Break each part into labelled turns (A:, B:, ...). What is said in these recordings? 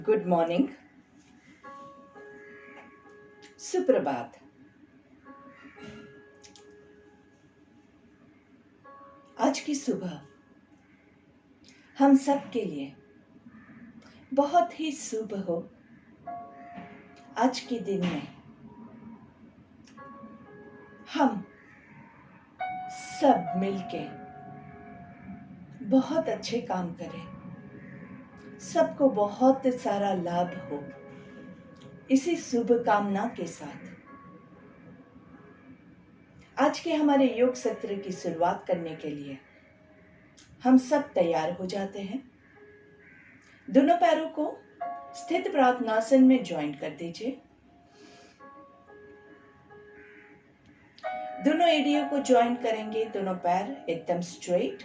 A: Good morning, सुप्रभात। आज की सुबह हम सब के लिए बहुत ही शुभ हो। आज के दिन में हम सब मिलके बहुत अच्छे काम करें, सबको बहुत सारा लाभ हो। इसी शुभ कामना के साथ आज के हमारे योग सत्र की शुरुआत करने के लिए हम सब तैयार हो जाते हैं। दोनों पैरों को स्थित प्रार्थनासन में ज्वाइन कर दीजिए। दोनों एड़ियों को ज्वाइन करेंगे, दोनों पैर एकदम स्ट्रेट,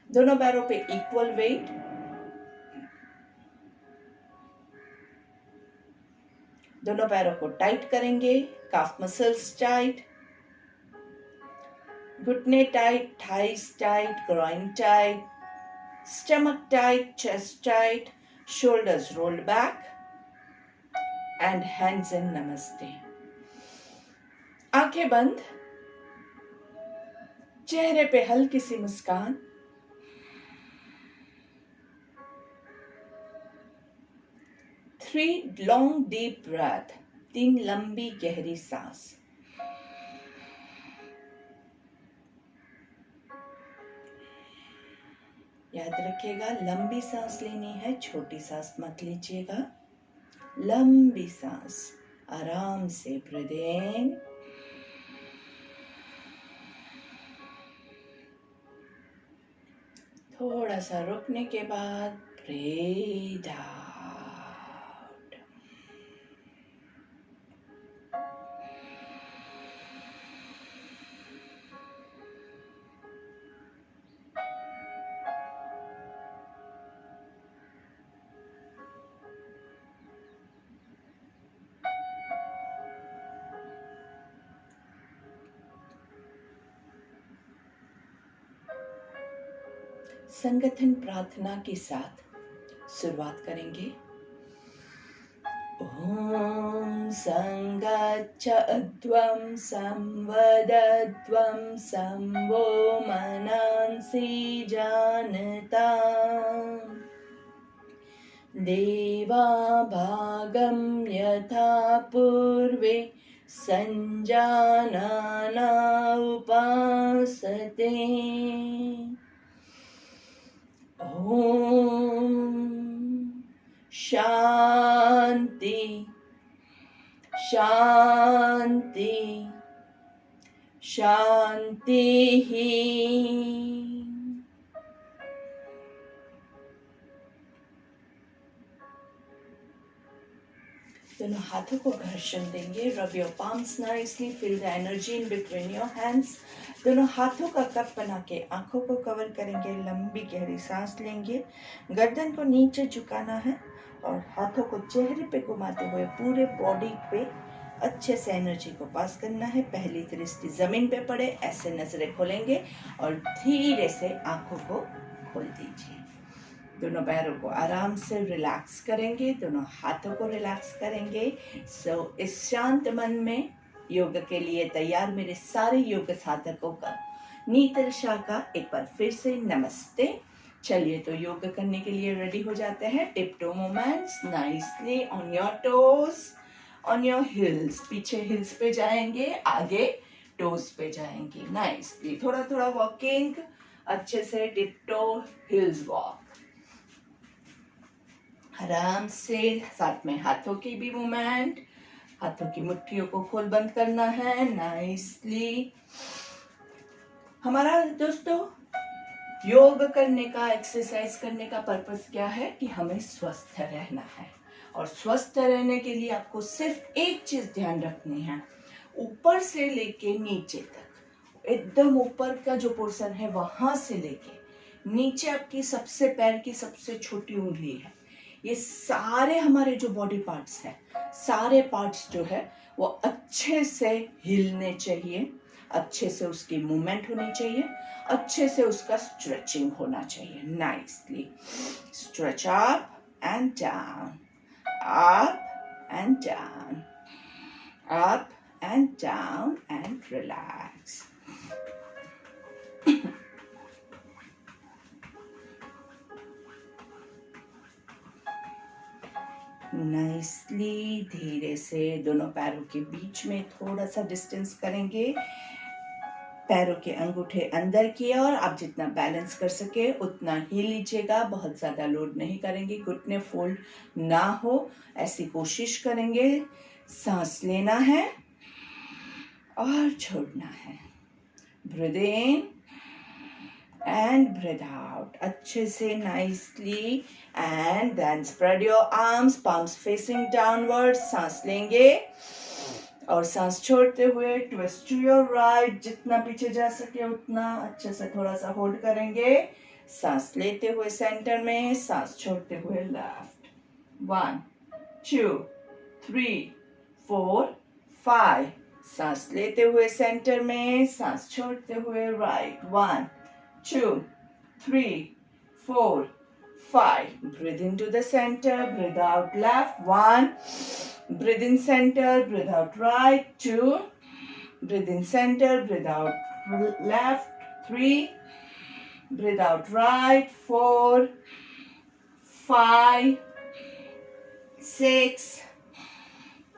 A: दोनों पैरों पे इक्वल वेट। दोनों पैरों को टाइट करेंगे, काफ मसल्स टाइट, घुटने tight, thighs tight, groin tight, stomach tight, chest tight, shoulders rolled back and hands in namaste। आंखें बंद, चेहरे पे हल्की सी मुस्कान। Three long deep breath, 3 लंबी गहरी सांस। याद रखिएगा, लंबी सांस लेनी है, छोटी सांस मत लीजिएगा। लंबी सांस, आराम से ब्रीथ इन, थोड़ा सा रुकने के बाद ब्रीथ आउट। संगठन प्रार्थना के साथ शुरुआत करेंगे। ओम संगच्छध्वं संवदध्वं संवो मनांसि जानताम् देवा भागं यथा पूर्वे संजानाना उपासते। ओम शांति शांति शांति ही। दोनों हाथों को घर्षण देंगे। Rub your palms nicely, feel the energy in between your hands। दोनों हाथों का कप बना के आंखों को कवर करेंगे। लंबी गहरी सांस लेंगे। गर्दन को नीचे झुकाना है और हाथों को चेहरे पे घुमाते हुए पूरे बॉडी पे अच्छे से एनर्जी को पास करना है। पहली दृष्टि जमीन पे पड़े, ऐसे नजरें खोलेंगे और धीरे से आंखों को खोल दीजिए। दोनों पैरों को आराम से रिलैक्स करेंगे, दोनों हाथों को रिलैक्स करेंगे। इस शांत मन में योग के लिए तैयार मेरे सारे योग साधकों का नीतल शाह का एक बार फिर से नमस्ते। चलिए तो योग करने के लिए रेडी हो जाते हैं। Tip toe movements, nicely on your toes, on your heels. पीछे हिल्स पे जाएंगे, आगे टोज पे जाएंगे। नाइसली थोड़ा थोड़ा वॉकिंग, अच्छे से टिप टो हिल्स वॉक। आराम से, साथ में हाथों की भी मूवमेंट, हाथों की मुट्ठियों को खोल बंद करना है। नाइसली। हमारा दोस्तों योग करने का, एक्सरसाइज करने का पर्पस क्या है कि हमें स्वस्थ रहना है। और स्वस्थ रहने के लिए आपको सिर्फ एक चीज ध्यान रखनी है, ऊपर से लेके नीचे तक, एकदम ऊपर का जो पोर्शन है वहां से लेके नीचे आपकी सबसे पैर की सबसे छोटी उंगली है, ये सारे हमारे जो बॉडी पार्ट्स हैं, सारे पार्ट्स जो है वो अच्छे से हिलने चाहिए, अच्छे से उसकी मूवमेंट होनी चाहिए, अच्छे से उसका स्ट्रेचिंग होना चाहिए। Nicely stretch up and down, up and down, up and down and relax. Nicely धीरे से दोनों पैरों के बीच में थोड़ा सा डिस्टेंस करेंगे, पैरों के अंगूठे अंदर की ओर, आप जितना बैलेंस कर सके उतना ही लीजिएगा, बहुत ज्यादा लोड नहीं करेंगे, घुटने फोल्ड ना हो ऐसी कोशिश करेंगे। सांस लेना है और छोड़ना है। Breathe in and breathe out अच्छे से nicely and then spread your arms, palms facing downwards। सांस लेंगे और सांस छोड़ते हुए twist to your right, जितना पीछे जा सके उतना अच्छे से थोड़ा सा होल्ड करेंगे। सांस लेते हुए सेंटर में, सांस छोड़ते हुए लेफ्ट। 1 2 3 4 5। सांस लेते हुए सेंटर में, सांस छोड़ते हुए right. 1 2 3 4 5। Breathe into the center, breathe out left। 1, breathe in center, breathe out right। 2, breathe in center, breathe out left। 3, breathe out right। 4 5 6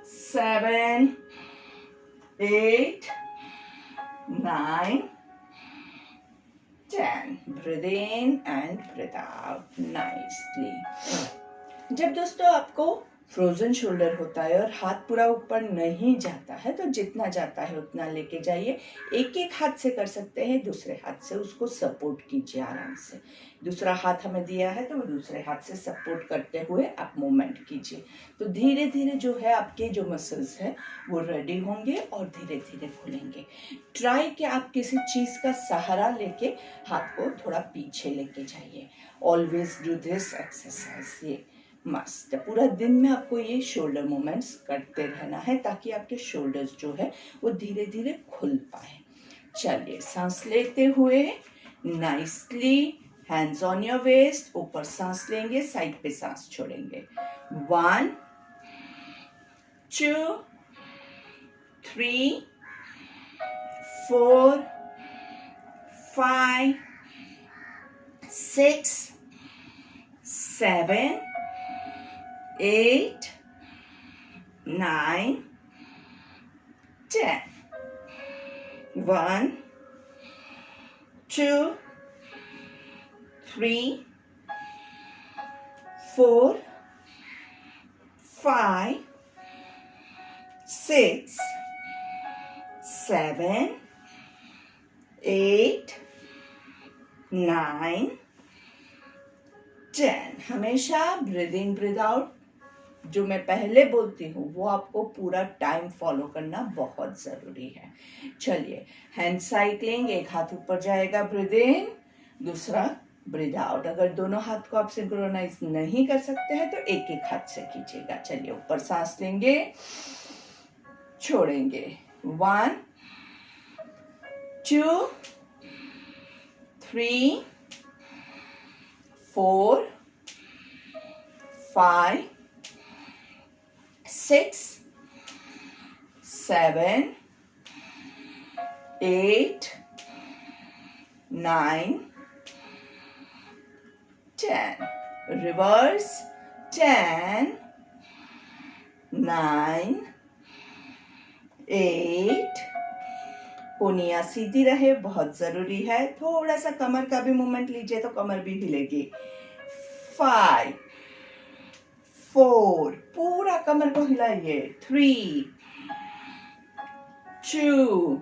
A: 7 8 9 10। Breathe in and breathe out nicely। जब दोस्तों आपको फ्रोजन शोल्डर होता है और हाथ पूरा ऊपर नहीं जाता है, तो जितना जाता है उतना लेके जाइए। एक एक हाथ से कर सकते हैं, दूसरे हाथ से उसको सपोर्ट कीजिए आराम से। दूसरा हाथ हमें दिया है तो दूसरे हाथ से सपोर्ट करते हुए आप मूवमेंट कीजिए। तो धीरे धीरे जो है आपके जो मसल्स है वो रेडी होंगे और धीरे धीरे खुलेंगे। ट्राई कि आप किसी चीज का सहारा लेके हाथ को थोड़ा पीछे लेके जाइए। ऑलवेज डू दिस एक्सरसाइज, ये मस्त। पूरा दिन में आपको ये शोल्डर मूवमेंट्स करते रहना है ताकि आपके शोल्डर्स जो है वो धीरे धीरे खुल पाए। चलिए सांस लेते हुए nicely hands on your waist, ऊपर सांस लेंगे, साइड पे सांस छोड़ेंगे। 1 2 3 4 5 6 7 8 9 10। 1 2 3 4 5 6 7 8 9 10। हमेशा ब्रीद इन ब्रीद आउट जो मैं पहले बोलती हूँ वो आपको पूरा टाइम फॉलो करना बहुत जरूरी है। चलिए हैंड साइक्लिंग, एक हाथ ऊपर जाएगा, ब्रीद इन, दूसरा ब्रीद आउट। अगर दोनों हाथ को आप सिंक्रोनाइज नहीं कर सकते हैं तो एक एक हाथ से कीजिएगा। चलिए ऊपर सांस लेंगे, छोड़ेंगे। 1 2 3 4 5 6 7 8 9 10। रिवर्स। 10 9 8। पुनिया सीधी रहे, बहुत जरूरी है। थोड़ा सा कमर का भी मूवमेंट लीजिए तो कमर भी हिलेगी। 5 4, पूरा कमर को हिलाइए। 3 2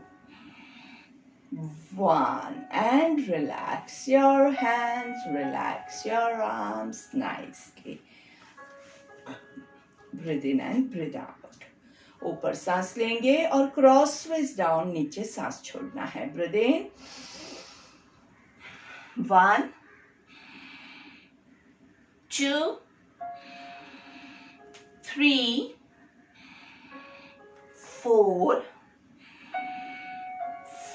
A: 1 and relax your hands, relax your arms nicely। Breathe in and breathe out। ऊपर सांस लेंगे और क्रॉसवाइज डाउन, नीचे सांस छोड़ना है। Breathe in 1 2 3 4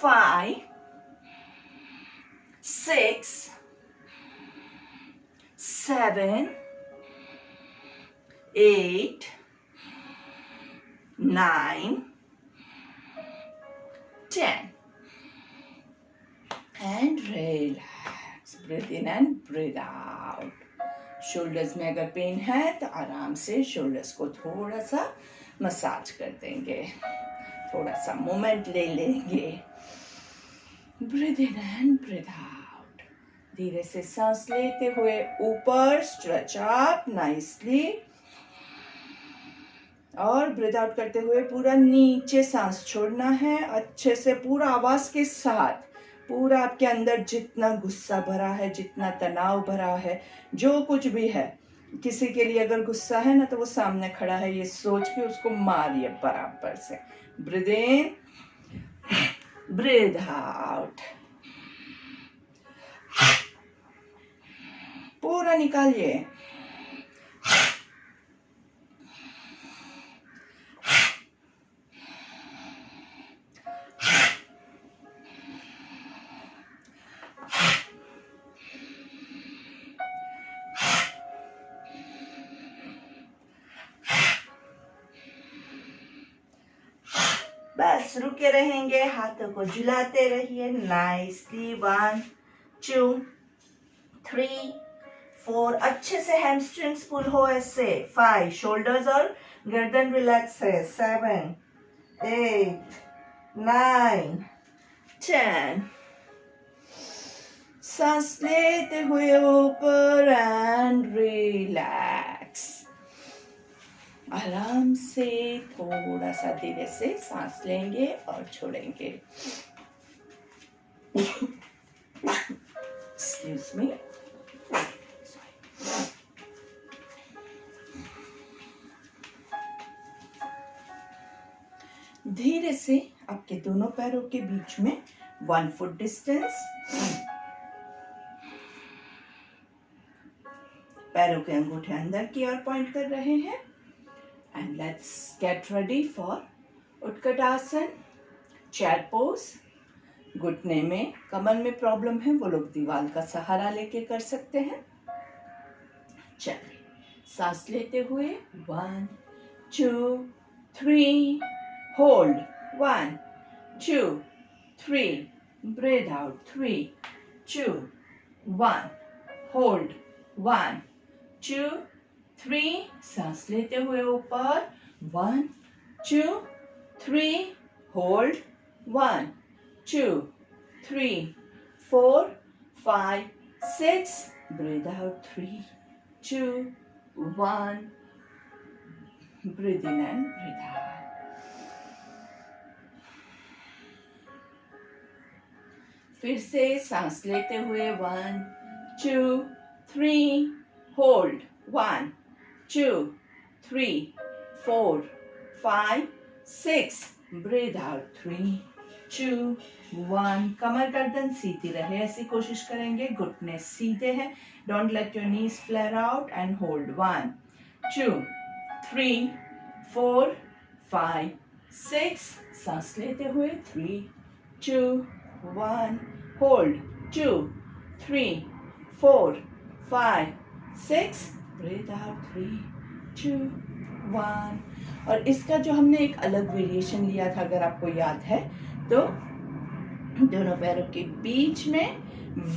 A: 5, 6, 7, 8, 9, 10. And relax. Breathe in and breathe out. Shoulders में अगर पेन है तो आराम से शोल्डर्स को थोड़ा सा मसाज कर देंगे, थोड़ा सा मोमेंट ले लेंगे. Breathe in and breathe out. धीरे से सांस लेते हुए ऊपर स्ट्रेच अप नाइसली, और ब्रीथ आउट करते हुए पूरा नीचे सांस छोड़ना है अच्छे से, पूरा आवाज के साथ. पूरा आपके अंदर जितना गुस्सा भरा है, जितना तनाव भरा है, जो कुछ भी है, किसी के लिए अगर गुस्सा है ना तो वो सामने खड़ा है ये सोच के उसको मारिए बराबर से. ब्रीथ इन, ब्रीथ आउट. पूरा निकालिए. बस रुके रहेंगे, हाथों को झुलाते रहिए नाइसली. 1, 2, 3, 4. अच्छे से हैमस्ट्रिंग्स पुल हो ऐसे. 5, शोल्डर्स और गर्दन रिलैक्स है. 7, 8, 9, 10. सांस लेते हुए ऊपर एंड रिलैक्स. आराम से थोड़ा सा धीरे से सांस लेंगे और छोड़ेंगे. Excuse me. धीरे से आपके दोनों पैरों के बीच में 1 फुट डिस्टेंस. पैरों के अंगूठे अंदर की ओर पॉइंट कर रहे हैं. And let's get ready for Utkatasana, chair pose. घुटने में, कमर में प्रॉब्लम है वो लोग दीवार का सहारा लेके कर सकते हैं. चलिए, सांस लेते हुए 1, 2, 3, होल्ड. 1, 2, 3, breathe out. 3, 2, 1, होल्ड. 1, 2, 3, सांस लेते हुए ऊपर. 1, 2, 3, hold. 1, 2, 3, 4, 5, 6, breathe out. 3, 2, 1, breathe in and breathe out. फिर से सांस लेते हुए 1, 2, 3, होल्ड. 1, 2, 3, 4, 5, 6, breathe out. 3, 2, 1. कमर गर्दन सीधी रहे ऐसी कोशिश करेंगे. घुटने सीधे हैं. Don't let your knees flare out and hold. 1, 2, 3, 4, 5, 6. सांस लेते हुए 3, 2, 1, होल्ड. 2, 3, 4, 5, 6, breathe out. 3, 2, 1. और इसका जो हमने एक अलग वेरिएशन लिया था अगर आपको याद है तो दोनों पैरों के बीच में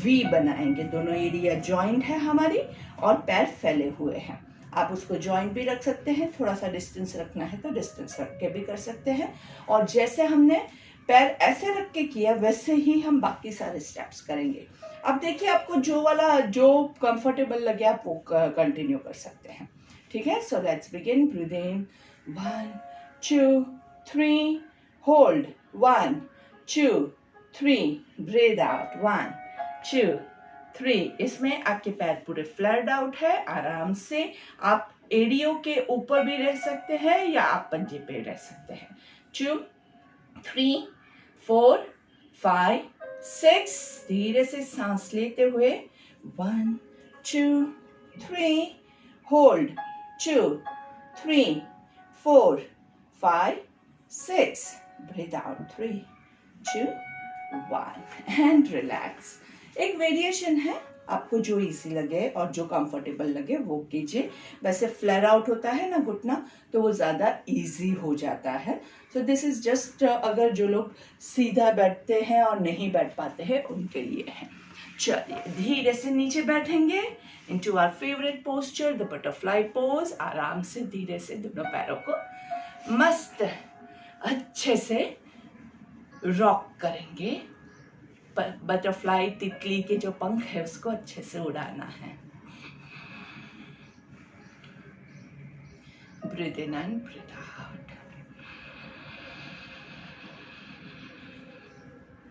A: वी बनाएंगे. दोनों एरिया जॉइंट है हमारी और पैर फैले हुए हैं. आप उसको जॉइंट भी रख सकते हैं, थोड़ा सा डिस्टेंस रखना है तो डिस्टेंस रख के भी कर सकते हैं. और जैसे हमने पैर ऐसे रख के किया वैसे ही हम बाकी सारे स्टेप्स करेंगे. अब देखिए आपको जो कंफर्टेबल लगे आप वो कंटिन्यू कर सकते हैं. ठीक है. So let's begin. Breathe in. 1, 2, 3, hold. 1, 2, 3, breathe out. 1, 2, 3. इसमें आपके पैर पूरे फ्लैट आउट है. आराम से आप एड़ियों के ऊपर भी रह सकते हैं या आप पंजे पे रह सकते हैं. 2, 3, 4, 5, 6. धीरे से सांस लेते हुए 1, 2, 3, hold. 2, 3, 4, 5, 6, breathe out. 3, 2, 1 and relax. एक वेरिएशन है, आपको जो इजी लगे और जो कंफर्टेबल लगे वो कीजिए। वैसे फ्लेयर आउट होता है ना घुटना, तो वो ज़्यादा इजी हो जाता है। सो दिस इज जस्ट अगर जो लोग सीधा बैठते हैं और नहीं बैठ पाते हैं उनके लिए है। चलिए धीरे से नीचे बैठेंगे into our favourite posture, the butterfly pose. आराम से धीरे से दोनों पैरों को मस्त अच्छे से रॉक करेंगे। बटरफ्लाई तितली के जो पंख है उसको अच्छे से उड़ाना है। Breathe in and breathe out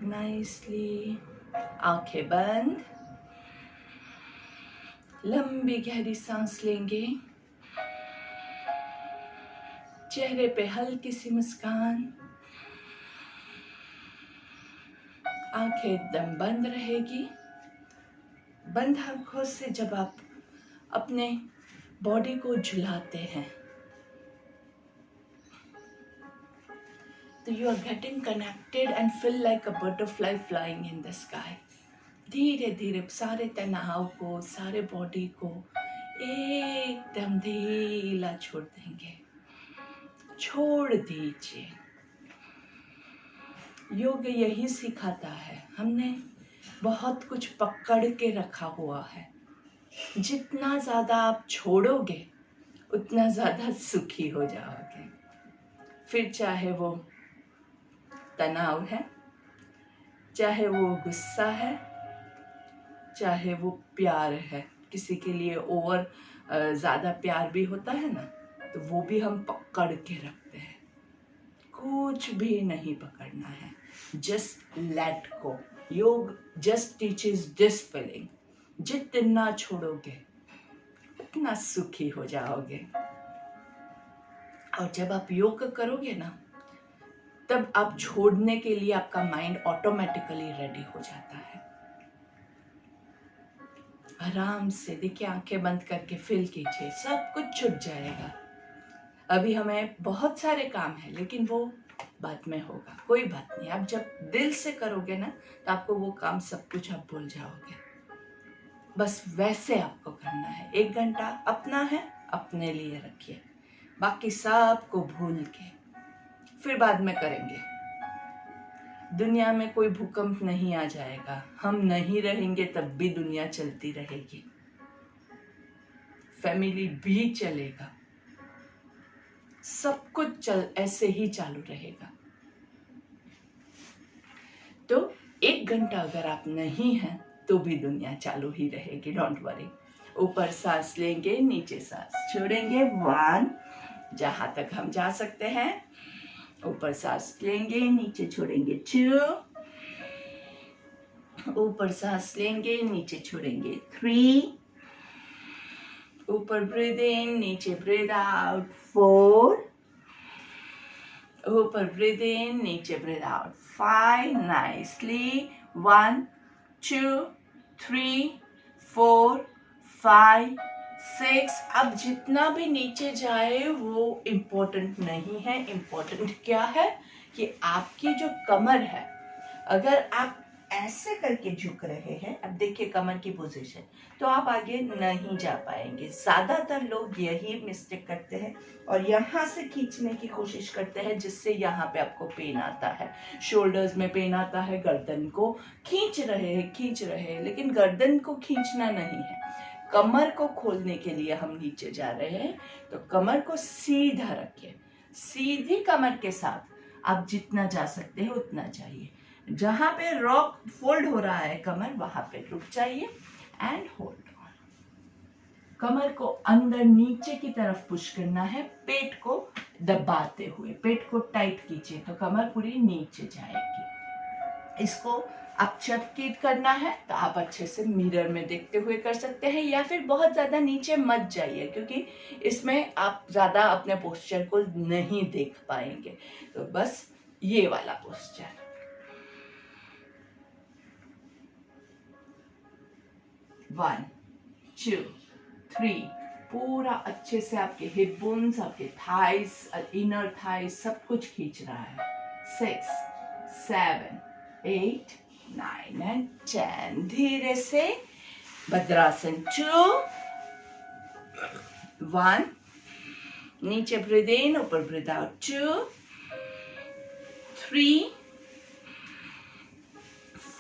A: nicely. आंखें बंद, लंबी गहरी सांस लेंगे। चेहरे पे हल्की सी मुस्कान, आंखें एकदम बंद रहेगी। बंद आंखों से जब आप अपने बॉडी को झुलाते हैं तो you are getting connected and feel like a butterfly flying in the sky. धीरे धीरे सारे तनाव को, सारे बॉडी को एकदम ढीला छोड़ देंगे। छोड़ दीजिए। योग यही सिखाता है। हमने बहुत कुछ पकड़ के रखा हुआ है। जितना ज़्यादा आप छोड़ोगे उतना ज़्यादा सुखी हो जाओगे। फिर चाहे वो तनाव है, चाहे वो गुस्सा है, चाहे वो प्यार है। किसी के लिए ओवर ज़्यादा प्यार भी होता है ना, तो वो भी हम पकड़ के रखते हैं। कुछ भी नहीं पकड़ना है, जस्ट लेट गो। योग जस्ट टीचेस दिस फीलिंग। जितना छोड़ोगे उतना सुखी हो जाओगे। और जब आप योग करोगे ना, तब आप छोड़ने के लिए आपका माइंड ऑटोमेटिकली रेडी हो जाता है। आराम से देखिए, आंखें बंद करके फील कीजिए, सब कुछ छूट जाएगा। अभी हमें बहुत सारे काम है, लेकिन वो बाद में होगा, कोई बात नहीं। आप जब दिल से करोगे ना, तो आपको वो काम सब कुछ आप भूल जाओगे। बस वैसे आपको करना है। 1 घंटा अपना है, अपने लिए रखिए, बाकी सबको भूल के फिर बाद में करेंगे। दुनिया में कोई भूकंप नहीं आ जाएगा, हम नहीं रहेंगे तब भी दुनिया चलती रहेगी, फैमिली भी चलेगा, सब कुछ ऐसे ही चालू रहेगा। तो 1 घंटा अगर आप नहीं हैं तो भी दुनिया चालू ही रहेगी, डोंट वरी। ऊपर सांस लेंगे, नीचे सांस छोड़ेंगे। 1, जहां तक हम जा सकते हैं। ऊपर सांस लेंगे, नीचे छोड़ेंगे। 2, ऊपर सांस लेंगे, नीचे छोड़ेंगे। 3, ऊपर ब्रीथ इन, नीचे ब्रीथ आउट। 4, ऊपर ब्रीथ इन, नीचे ब्रीथ आउट। 5, नाइसली। 1, 2, 3, 4, 5, 6। अब जितना भी नीचे जाए वो इम्पोर्टेंट नहीं है। इम्पोर्टेंट क्या है कि आपकी जो कमर है, अगर आप ऐसे करके झुक रहे हैं, अब देखिए कमर की पोजीशन, तो आप आगे नहीं जा पाएंगे। ज्यादातर लोग यही मिस्टेक करते हैं और यहाँ से खींचने की कोशिश करते हैं, जिससे यहाँ पे आपको पेन आता है, शोल्डर्स में पेन आता है। गर्दन को खींच रहे हैं, लेकिन गर्दन को खींचना नहीं है, कमर को खोलने के लिए हम नीचे जा रहे हैं। तो कमर को सीधा रखिए, सीधी कमर के साथ आप जितना जा सकते हैं उतना जाइए। जहां पे रॉक फोल्ड हो रहा है कमर, वहां पे रुक जाइए एंड होल्ड ऑन। कमर को अंदर नीचे की तरफ पुश करना है, पेट को दबाते हुए। पेट को टाइट कीजिए तो कमर पूरी नीचे जाएगी। इसको आप चटकीट करना है तो आप अच्छे से मिरर में देखते हुए कर सकते हैं, या फिर बहुत ज्यादा नीचे मत जाइए, क्योंकि इसमें आप ज्यादा अपने पोस्चर को नहीं देख पाएंगे। तो बस ये वाला पोस्चर। 1, 2, 3, पूरा अच्छे से आपके हिप बोन्स, आपके थाइस, इनर थाइस सब कुछ खींच रहा है। 6, 7, 8, 9 and 10. धीरे से भद्रासन 2, 1, नीचे ब्रीद इन, ऊपर breathe out 2, 3,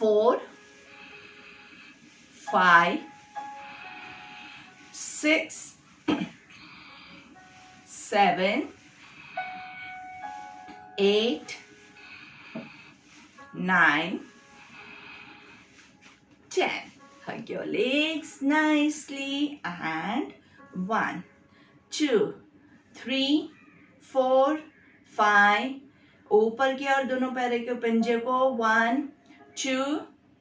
A: 4, 5, 6, 7, 8, 9, 10. Hug your legs nicely and 1, 2, 3, 4, 5. ऊपर की और दोनों पैरों के पंजे को 1, 2,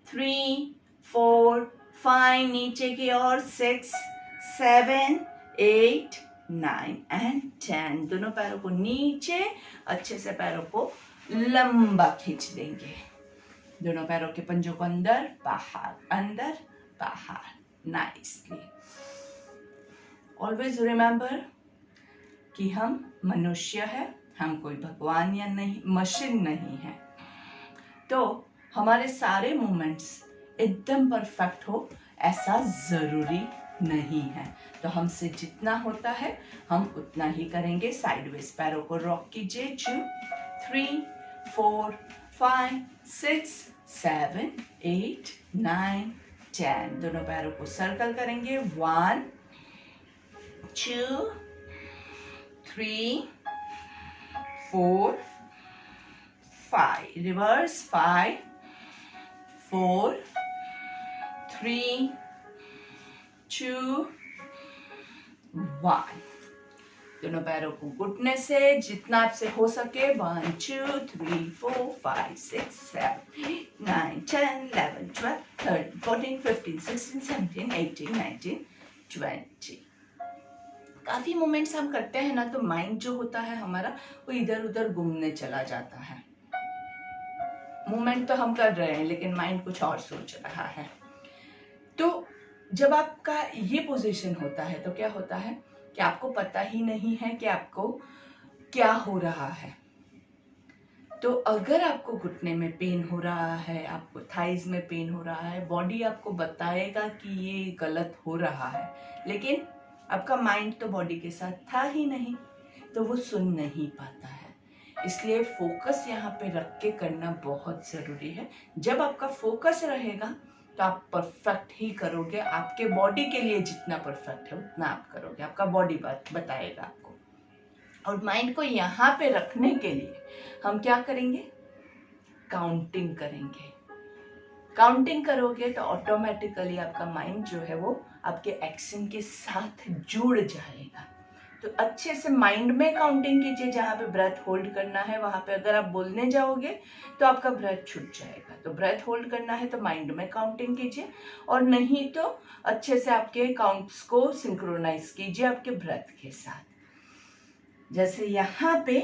A: 3, 4, 5. नीचे की और 6, 7, 8, 9 and 10. दोनों पैरों को नीचे अच्छे से पैरों को लंबा खींच देंगे. दोनों पैरों के पंजों को अंदर बाहर नाइसली. ऑलवेज रिमेंबर कि हम मनुष्य है, हम कोई भगवान या नहीं मशीन नहीं है. तो हमारे सारे मूवमेंट्स एकदम परफेक्ट हो ऐसा जरूरी नहीं है. तो हमसे जितना होता है हम उतना ही करेंगे. साइडवेज पैरों को रॉक कीजिए. 2, 3, 4, 5, 6, 7, 8, 9, 10. दोनों पैरों को सर्कल करेंगे. 1, 2, 3, 4, 5. रिवर्स. 5, 4, 3, 2, 1. दोनों पैरों को घुटने से जितना आपसे हो सके. 1, 2, 3, 4, 5, 6, 7, 8, 9, 10, 11, 12, 13, 14, 15, 16, 17, 18, 19, 20. काफी मोमेंट्स हम करते हैं ना तो माइंड जो होता है हमारा वो इधर उधर घूमने चला जाता है. मूवमेंट तो हम कर रहे हैं लेकिन माइंड कुछ और सोच रहा है. तो जब आपका ये पोजीशन होता है तो क्या होता है कि आपको पता ही नहीं है कि आपको क्या हो रहा है. तो अगर आपको घुटने में पेन हो रहा है, आपको थाइज में पेन हो रहा है, बॉडी आपको बताएगा कि ये गलत हो रहा है, लेकिन आपका माइंड तो बॉडी के साथ था ही नहीं, तो वो सुन नहीं पाता है. इसलिए फोकस यहाँ पे रख के करना बहुत जरूरी है. जब आपका फोकस रहेगा तो आप परफेक्ट ही करोगे. आपके बॉडी के लिए जितना परफेक्ट है उतना आप करोगे. आपका बॉडी बताएगा आपको. और माइंड को यहाँ पे रखने के लिए हम क्या करेंगे? काउंटिंग करेंगे. काउंटिंग करोगे तो ऑटोमेटिकली आपका माइंड जो है वो आपके एक्शन के साथ जुड़ जाएगा. तो अच्छे से माइंड में काउंटिंग कीजिए. जहाँ पे ब्रेथ होल्ड करना है वहां पे अगर आप बोलने जाओगे तो आपका ब्रेथ छूट जाएगा. तो ब्रेथ होल्ड करना है तो माइंड में काउंटिंग कीजिए, और नहीं तो अच्छे से आपके काउंट्स को सिंक्रोनाइज कीजिए आपके ब्रेथ के साथ. जैसे यहाँ पे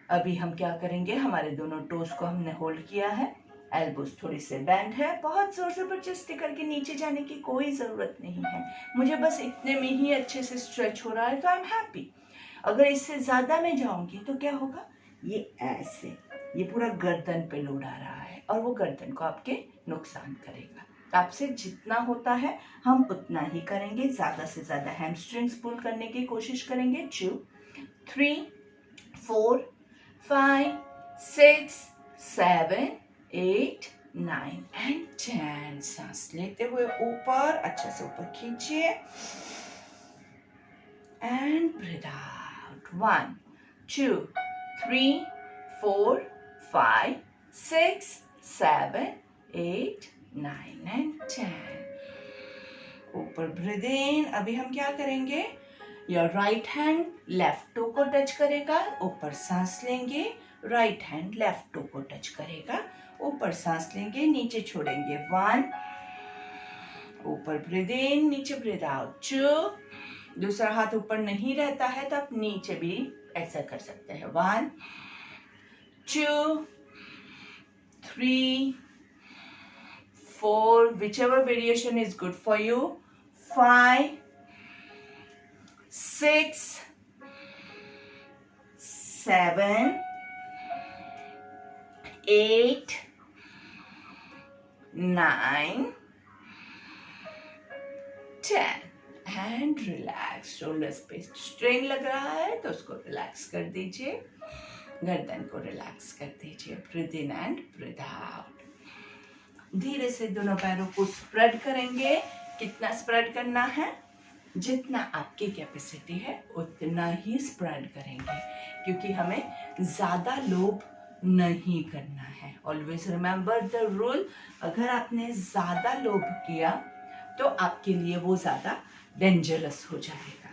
A: अभी हम क्या करेंगे, हमारे दोनों टोस को हमने होल्ड किया है, एल्बोस थोड़ी से बैंड है, बहुत जोर से जबरदस्ती करके नीचे जाने की कोई जरूरत नहीं है. मुझे बस इतने में ही अच्छे से स्ट्रेच हो रहा है तो आई एम हैप्पी. अगर इससे ज्यादा मैं जाऊंगी तो क्या होगा, ये ऐसे ये पूरा गर्दन पे लोड आ रहा है और वो गर्दन को आपके नुकसान करेगा. आपसे जितना होता है हम उतना ही करेंगे. ज्यादा से ज्यादा हैमस्ट्रिंग्स पुल करने की कोशिश करेंगे. 2, 3, 4, 5, 6, 7, 8, 9 and 10. सांस लेते हुए ऊपर अच्छे से ऊपर खींचिए एंड ब्रीथ आउट. 1, 2, 3, 4, 5, 6, 7, 8, 9 and 10. ऊपर ब्रीथ इन. अभी हम क्या करेंगे, your right hand left toe को टच करेगा, ऊपर सांस लेंगे. राइट हैंड लेफ्ट टो को टच करेगा, ऊपर सांस लेंगे, नीचे छोड़ेंगे. 1, ऊपर ब्रीथ इन, नीचे ब्रीथ आउट. 2, दूसरा हाथ ऊपर नहीं रहता है तो आप नीचे भी ऐसा कर सकते हैं. 1, 2, 3, 4, whichever variation is good for you. 5, 6, 7, 8, 9, 10 and relax. Shoulders पे स्ट्रेन लग रहा है तो उसको रिलैक्स कर दीजिए, गर्दन को रिलैक्स कर दीजिए। Breathe in and breathe out. धीरे से दोनों पैरों को स्प्रेड करेंगे। कितना स्प्रेड करना है? जितना आपकी कैपेसिटी है उतना ही स्प्रेड करेंगे, क्योंकि हमें ज्यादा लोब नहीं करना है। Always remember the rule. अगर आपने ज्यादा लोब किया तो आपके लिए वो ज्यादा डेंजरस हो जाएगा।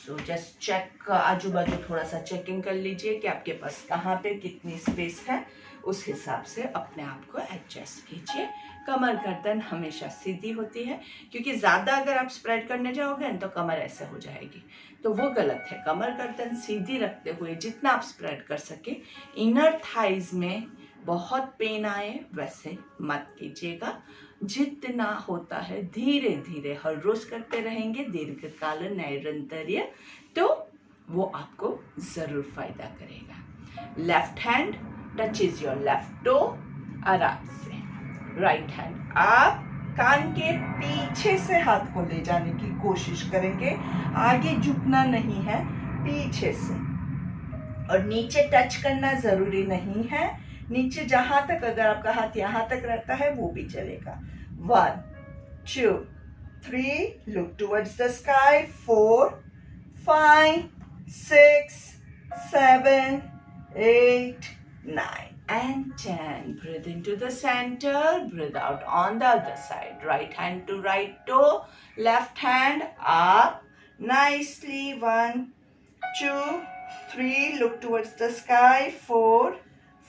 A: सो जस्ट चेक, आजू बाजू थोड़ा सा चेकिंग कर लीजिए कि आपके पास कहाँ पे कितनी स्पेस है, उस हिसाब से अपने आप को एडजस्ट कीजिए। कमर गर्दन हमेशा सीधी होती है, क्योंकि ज़्यादा अगर आप स्प्रेड करने जाओगे तो कमर ऐसे हो जाएगी, तो वो गलत है। कमर गर्दन सीधी रखते हुए जितना आप स्प्रेड कर सके। इनर थाइज में बहुत पेन आए वैसे मत कीजिएगा। जितना होता है धीरे धीरे हर रोज करते रहेंगे दीर्घकाल नैरंतर्य, तो वो आपको जरूर फायदा करेगा। Left hand touches your left toe, आराम से। राइट हैंड आप कान के पीछे से हाथ को ले जाने की कोशिश करेंगे, आगे झुकना नहीं है, पीछे से। और नीचे टच करना जरूरी नहीं है, नीचे जहां तक, अगर आपका हाथ यहां तक रहता है वो भी चलेगा। 1, 2, 3, look towards the sky. 4, 5, 6, 7, 8, 9 and 10. Breathe into the center, breathe out on the other side. Right hand to right toe, left hand up nicely. 1, 2, 3, look towards the sky. 4,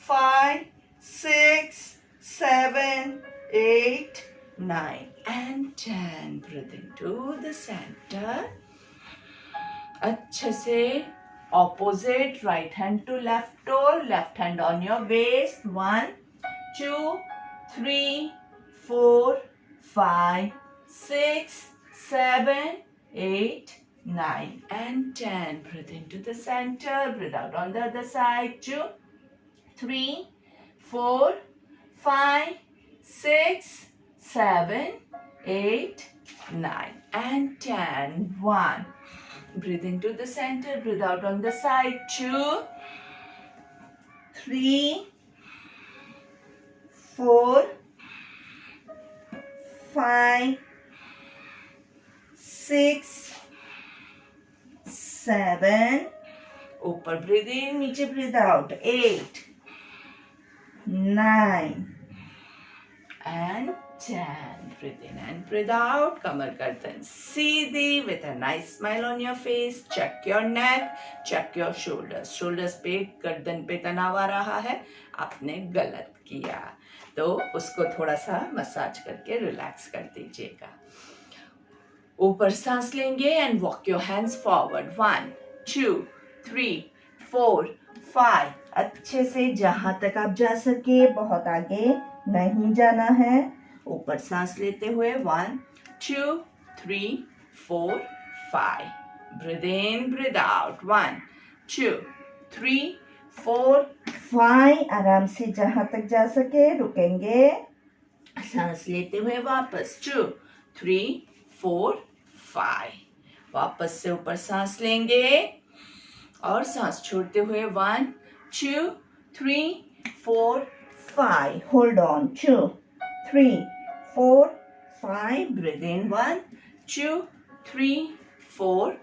A: 5, 6, 7, 8, 9 and 10. Breathe into the center. अच्छे से opposite, right hand to left toe, left hand on your waist. 1, 2, 3, 4, 5, 6, 7, 8, 9 and 10. Breathe into the center, breathe out on the other side. 2, 3, 4, 5, 6, 7, 8, 9 and 10. 1. Breathe into the center, breathe out on the side. 2, 3, 4, 5, 6, 7. ऊपर breathe in, नीचे breathe out. 8, 9 and 10. Breathe in and breathe out. कमर गर्दन सीधी with a nice smile on your face. Check your neck, check your shoulders. Shoulders पे, गर्दन पे तनाव आ रहा है, आपने गलत किया, तो उसको थोड़ा सा मसाज करके रिलैक्स कर दीजिएगा। ऊपर सांस लेंगे and walk your hands forward. 1, 2, 3, 4, 5. अच्छे से जहां तक आप जा सके, बहुत आगे नहीं जाना है। ऊपर सांस लेते हुए 1, 2, 3, 4, 5. Breathe in, breathe out. 1, 2, 3, 4, 5. आराम से जहां तक जा सके रुकेंगे। सांस लेते हुए वापस 2, 3, 4, 5. वापस से ऊपर सांस लेंगे और सांस छोड़ते हुए 1, 2, 3, 4, 5. Hold on. 2, 3, 4, 5. Breathe in. 1, 2, 3, 4,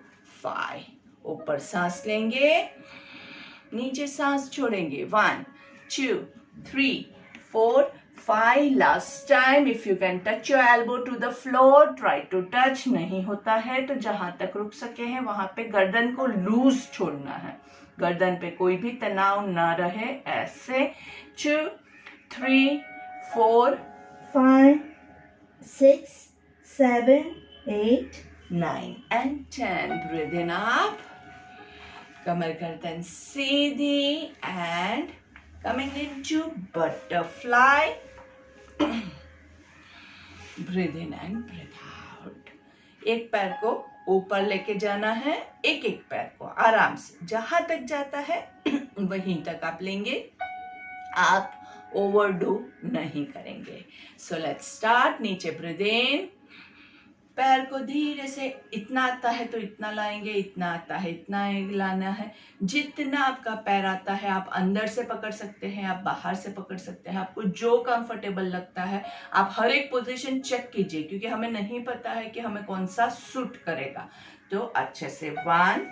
A: 5. ऊपर सांस लेंगे, नीचे सांस छोड़ेंगे। 1, 2, 3, 4, 5. Last time. If you can touch your elbow to the floor, try to touch. नहीं होता है तो जहां तक रुक सके हैं वहां पे गर्दन को लूज छोड़ना है, गर्दन पे कोई भी तनाव ना रहे, ऐसे। 2, 3, 4, 5, 6, 7, 8, 9 and 10. Breathe in up. कमर गर्दन सीधी and coming into butterfly. Breathe in and breathe out. एक पैर को ऊपर लेके जाना है, एक एक पैर को आराम से जहां तक जाता है वहीं तक आप लेंगे। आप ओवरडू नहीं करेंगे। So let's start. नीचे ब्रीथ इन, पैर को धीरे से, इतना आता है तो इतना लाएंगे, इतना आता है इतना लाना है। जितना आपका पैर आता है आप अंदर से पकड़ सकते हैं, आप बाहर से पकड़ सकते हैं, आपको जो कंफर्टेबल लगता है। आप हर एक पोजीशन चेक कीजिए, क्योंकि हमें नहीं पता है कि हमें कौन सा सूट करेगा। तो अच्छे से 1,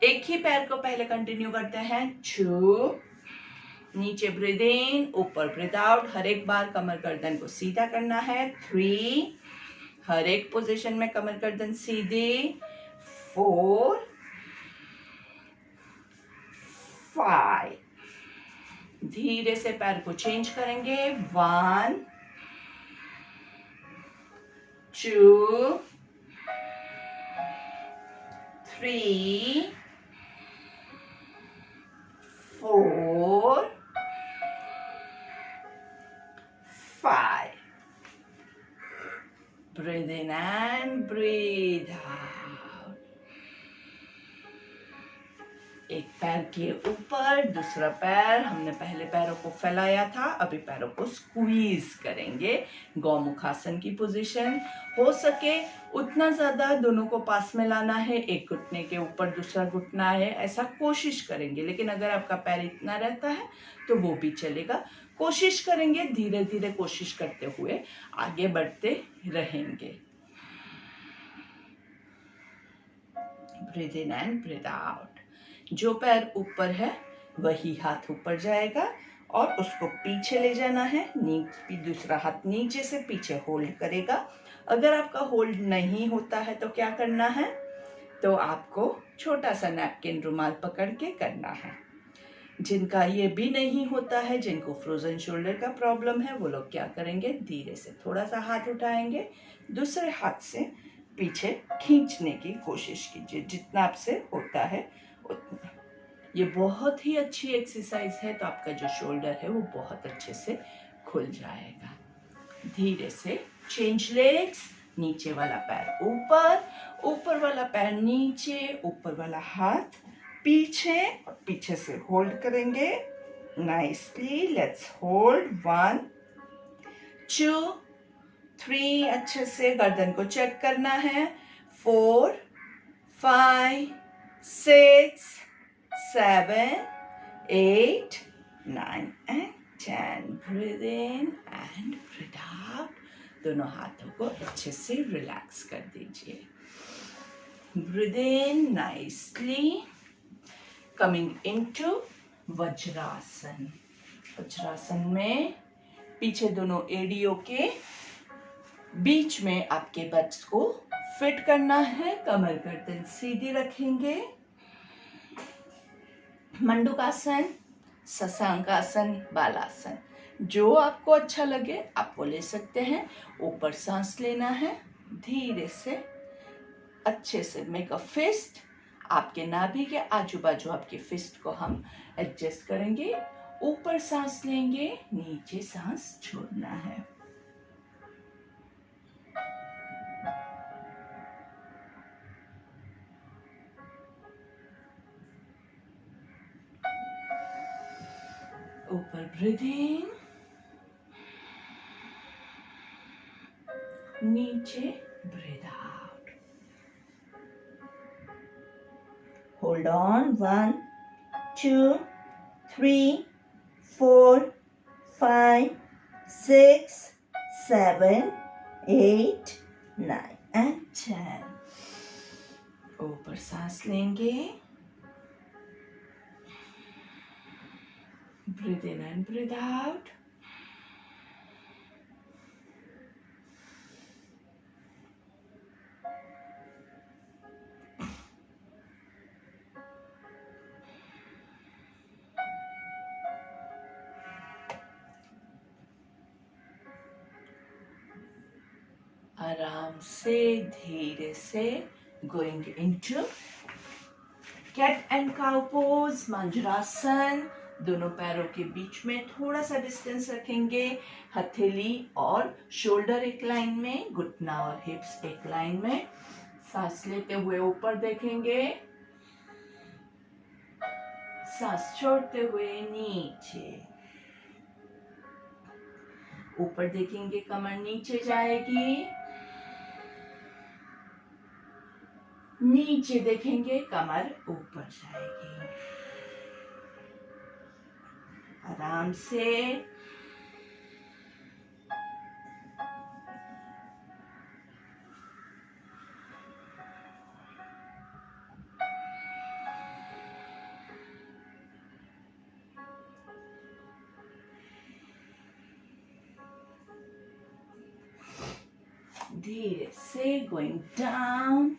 A: एक ही पैर को पहले कंटिन्यू करते हैं। 2, नीचे ब्रीथ इन, ऊपर ब्रीथ आउट। हर एक बार कमर गर्दन को सीधा करना है। 3, हर एक पोजीशन में कमर गर्दन सीधी। 4, 5, धीरे से पैर को चेंज करेंगे। 1, 2, 3, 4, 5. Breathe in and breathe out. एक पैर के ऊपर दूसरा पैर, हमने पहले पैरों को फैलाया था, अभी पैरों को स्क्वीज करेंगे। गौमुखासन की पोजीशन। हो सके उतना ज्यादा दोनों को पास में लाना है, एक घुटने के ऊपर दूसरा घुटना है, ऐसा कोशिश करेंगे। लेकिन अगर आपका पैर इतना रहता है तो वो भी चलेगा। कोशिश करेंगे, धीरे धीरे कोशिश करते हुए आगे बढ़ते रहेंगे। Breathe in and breathe out. जो पैर ऊपर है वही हाथ ऊपर जाएगा और उसको पीछे ले जाना है। दूसरा हाथ नीचे से पीछे होल्ड करेगा। अगर आपका होल्ड नहीं होता है तो क्या करना है, तो आपको छोटा सा नैपकिन रुमाल पकड़ के करना है। जिनका ये भी नहीं होता है, जिनको फ्रोजन शोल्डर का प्रॉब्लम है, वो लोग क्या करेंगे, धीरे से थोड़ा सा हाथ उठाएंगे, दूसरे हाथ से पीछे खींचने की कोशिश कीजिए, जितना आपसे होता है उतना। ये बहुत ही अच्छी एक्सरसाइज है, तो आपका जो शोल्डर है वो बहुत अच्छे से खुल जाएगा। धीरे से चेंज लेग्स। नीचे वाला पैर ऊपर, ऊपर वाला पैर नीचे, ऊपर वाला हाथ पीछे और पीछे से होल्ड करेंगे नाइसली। लेट्स होल्ड 1, 2, 3, अच्छे से गर्दन को चेक करना है। 4, 5, 6, 7, 8, 9 and 10. Breathe in and breathe out. दोनों हाथों को अच्छे से रिलैक्स कर दीजिए। Breathe in nicely. Coming into vajrasana. Vajrasana में पीछे दोनों एड़ियों के बीच में आपके बट्स को फिट करना है। कमर गर्दन सीधी रखेंगे। मंडूकासन, शशांकासन, बालासन, जो आपको अच्छा लगे आप वो ले सकते हैं। ऊपर सांस लेना है, धीरे से अच्छे से मेक अ फिस्ट। आपके नाभि के आजू बाजू आपके फिस्ट को हम एडजस्ट करेंगे। ऊपर सांस लेंगे, नीचे सांस छोड़ना है। ऊपर ब्रीथ इन, नीचे breathe out. Hold on 1, 2, 3, 4, 5, 6, 7, 8, 9 and 10. ऊपर सांस लेंगे। Breathe in and breathe out. आराम से धीरे से going into cat and cow pose, मंजरासन। दोनों पैरों के बीच में थोड़ा सा डिस्टेंस रखेंगे। हथेली और शोल्डर एक लाइन में, घुटना और हिप्स एक लाइन में। सांस लेते हुए ऊपर देखेंगे, सांस छोड़ते हुए नीचे। ऊपर देखेंगे कमर नीचे जाएगी, नीचे देखेंगे कमर ऊपर जाएगी। आराम से धीरे से going down.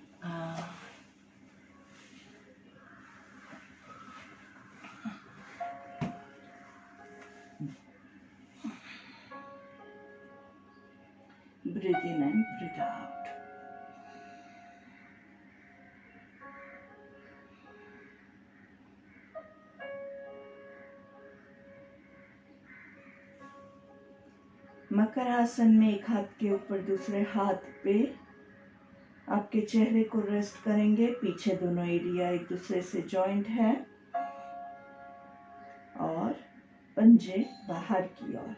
A: Breathe in and breathe out. मकर आसन में एक हाथ के ऊपर दूसरे हाथ पे आपके चेहरे को रेस्ट करेंगे। पीछे दोनों एरिया एक दूसरे से जॉइंट है और पंजे बाहर की ओर।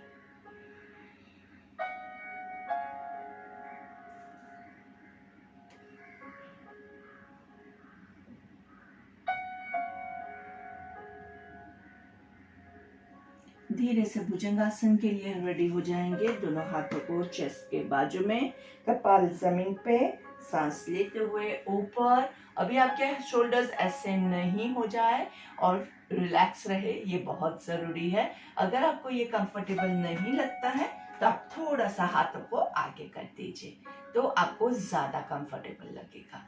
A: धीरे से भुजंगासन के लिए रेडी हो जाएंगे। दोनों हाथों को चेस्ट के बाजू में, कपाल जमीन पे, सांस लेते हुए ऊपर। अभी आपके शोल्डर्स ऐसे नहीं हो जाए और रिलैक्स रहे, ये बहुत जरूरी है। अगर आपको ये कंफर्टेबल नहीं लगता है तो आप थोड़ा सा हाथों को आगे कर दीजिए, तो आपको ज्यादा कंफर्टेबल लगेगा।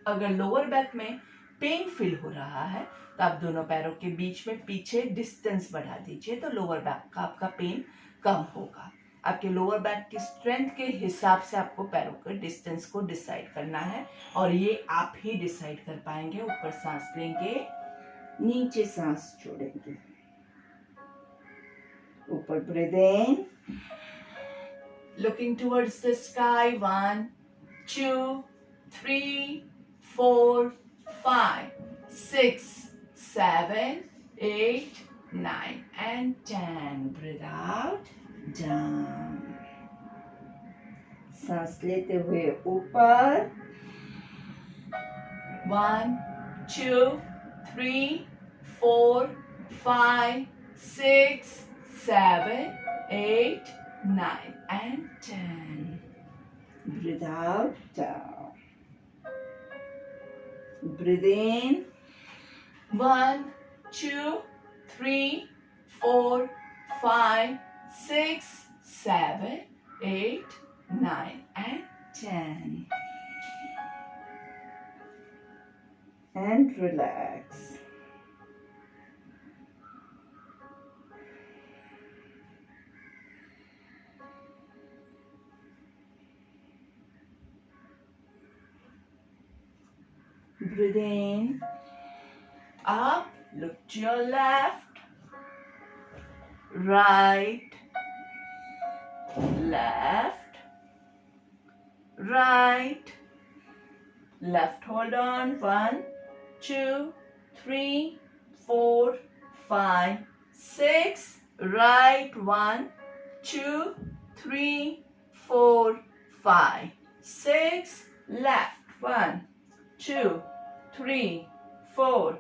A: अगर लोअर बैक में पेन फील हो रहा है तो आप दोनों पैरों के बीच में पीछे डिस्टेंस बढ़ा दीजिए, तो लोअर बैक का आपका पेन कम होगा। आपके लोअर बैक की स्ट्रेंथ के हिसाब से आपको पैरों के डिस्टेंस को डिसाइड करना है और ये आप ही डिसाइड कर पाएंगे। ऊपर सांस लेंगे, नीचे सांस छोड़ेंगे। ऊपर breathe in, looking towards the sky. 1 2 3 4 5 6 7 8 9 and 10. Breathe out, down. सांस लेते हुए ऊपर। 1 2 3 4 5 6 7 8 9 and 10. Breathe out, down. Breathe in. 1 2 3 4 5 6 7 8 9 and 10. And relax. Breathe in, up, look to your left, right, left, right, left, hold on. 1 2 3 4 5 6, right, 1 2 3 4 5 6, left, 1 2 3 4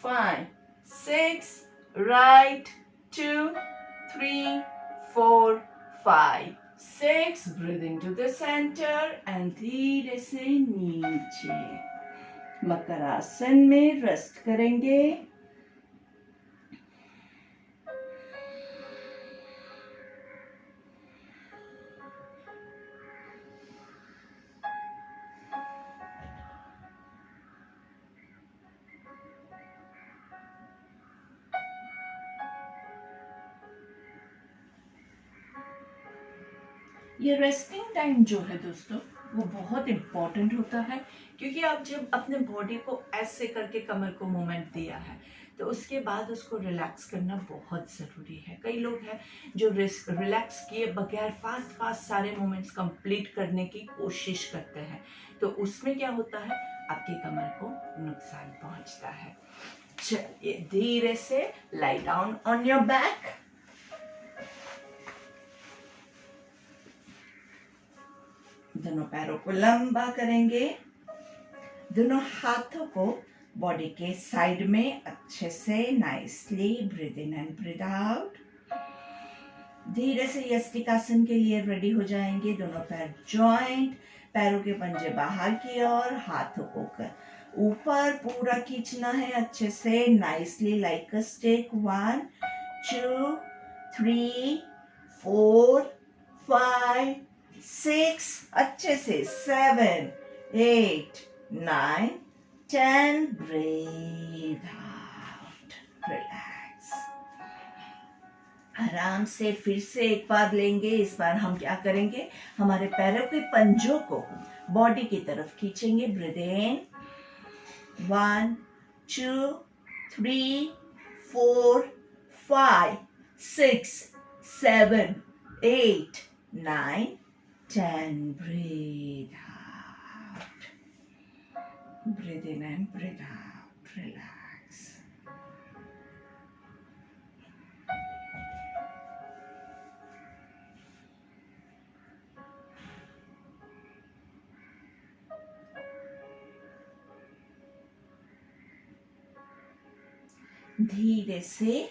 A: 5 6, right, 2 3 4 5 6. Breathe into the center and धीरे से नीचे। मकर आसन में rest करेंगे। ये resting time जो है दोस्तों वो बहुत इम्पोर्टेंट होता है, क्योंकि आप जब अपने बॉडी को ऐसे करके कमर को मूवमेंट दिया है तो उसके बाद उसको रिलैक्स करना बहुत ज़रूरी है। कई लोग हैं जो रिलैक्स किए बगैर फास्ट सारे मूवमेंट्स कंप्लीट करने की कोशिश करते हैं, तो उसमें क्या होता है, आपकी कमर को नुकसान पहुंचता है। चलिए धीरे से lie down on your back, दोनों पैरों को लंबा करेंगे, दोनों हाथों को बॉडी के साइड में अच्छे से nicely breathe in and breathe out. धीरे से यष्टिकासन के लिए रेडी हो जाएंगे। दोनों पैर जॉइंट, पैरों के पंजे बाहर की ओर, हाथों को ऊपर पूरा खींचना है अच्छे से नाइसली लाइक अ स्टिक। 1 2 3 4 5 6 अच्छे से 7 8 9 10 ब्रीथ आउट, रिलैक्स। आराम से फिर से एक बार लेंगे। इस बार हम क्या करेंगे, हमारे पैरों के पंजों को बॉडी की तरफ खींचेंगे। Breathe in 1 2 3 4 5 6 7 8 9 10 breathe out, breathe in and breathe out, relax। धीरे से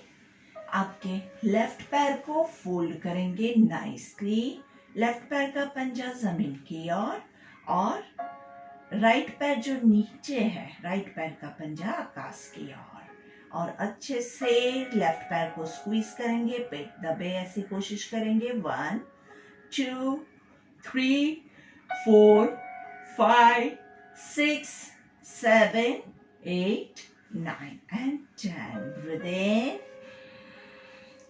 A: आपके लेफ्ट पैर को फोल्ड करेंगे नाइसली। लेफ्ट पैर का पंजा जमीन की ओर और राइट पैर जो नीचे है, राइट पैर का पंजा आकाश की ओर। और अच्छे से लेफ्ट पैर को स्क्वीज करेंगे, पेट दबे ऐसी कोशिश करेंगे। 1 2 3 4 5 6 7 8 9 and 10 breathe in,